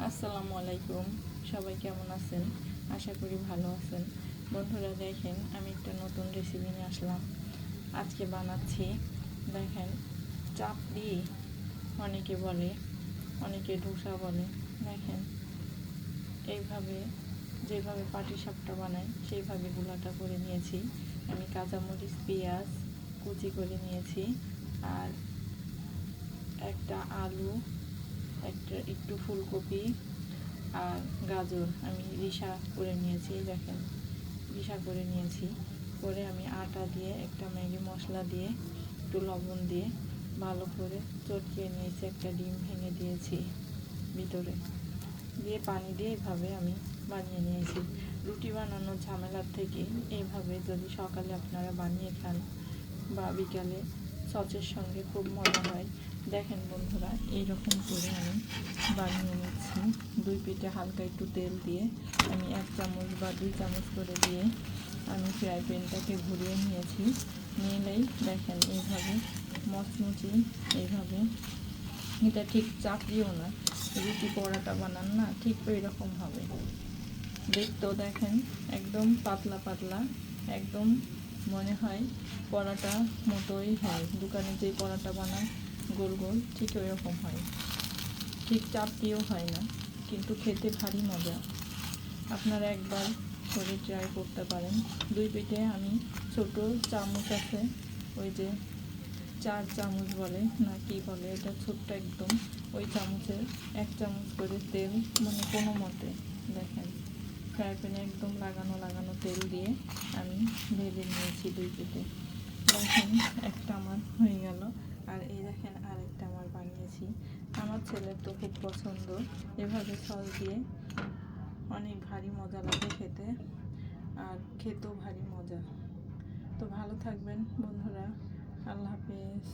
আসসালামু আলাইকুম, সবাই কেমন আছেন? আশা করি ভালো আছেন। বন্ধুরা দেখেন, আমি একটা নতুন রেসিপি নিয়ে আসলাম। আজকে বানাচ্ছি, দেখেন, চাপড়ি অনেকে বলে, অনেকে ধোসা বলে। দেখেন, এইভাবে যেভাবে পাটিসাপটা বানাই সেইভাবে গুলাটা করে নিয়েছি। আমি কাঁচামরিচ, পেঁয়াজ কুচি করে নিয়েছি, আর একটা আলু, একটু ফুলকপি আর গাজর আমি রিসা করে নিয়েছি। দেখেন, রিসা করে নিয়েছি। করে আমি আটা দিয়ে, একটা ম্যাগি মশলা দিয়ে, একটু লবণ দিয়ে ভালো করে চটকিয়ে নিয়েছি। একটা ডিম ভেঙে দিয়েছি ভিতরে দিয়ে, পানি দিয়ে এইভাবে আমি বানিয়ে নিয়েছি। রুটি বানানোর ঝামেলার থেকে এইভাবে যদি সকালে আপনারা বানিয়ে খান বা বিকালে সসের সঙ্গে খুব মজা হয়। দেখেন বন্ধুরা, এইরকম করে আমি বানিয়ে নিচ্ছি। দুই পিঠে হালকা একটু তেল দিয়ে আমি 1 চামচ বা 2 চামচ করে দিয়ে আমি ফ্রাই প্যানটাকে ঘুরিয়ে নিয়েছি। নিলেই দেখেন এইভাবে মচমচি, এইভাবে, এটা ঠিক চাপড়িও না, রুটি পরোটা বানান না, ঠিক ওই রকম হবে। দেখতেও দেখেন একদম পাতলা পাতলা, একদম মনে হয় পরোটা মতোই হয়। দোকানে যে পরোটা বানায় গোল গোল, ঠিক ওই রকম হয়। ঠিক চাপটিও হয় না, কিন্তু খেতে ভারী মজা। আপনারা একবার করে ট্রাই করতে পারেন। দুই পিঠে আমি ছোট চামচ আছে, ওই যে 4 চামচ বলে না কি বলে, এটা ছোট্ট একদম, ওই চামচের 1 চামচ করে তেল, মানে কোনো মতে দেখেন ফ্রাই প্যানে একদম লাগানো তেল দিয়ে আমি ভেজে নিয়েছি দুই পিঠে। দেখেন একটা আমার হয়ে গেল, আর এই দেখেন আরেকটা আমার বানিয়েছি। আমার ছেলের তো খুব পছন্দ, এভাবে সস দিয়ে অনেক ভারী মজা লাগে খেতে, আর খেতেও ভারী মজা। তো ভালো থাকবেন বন্ধুরা, আল্লাহ হাফেজ।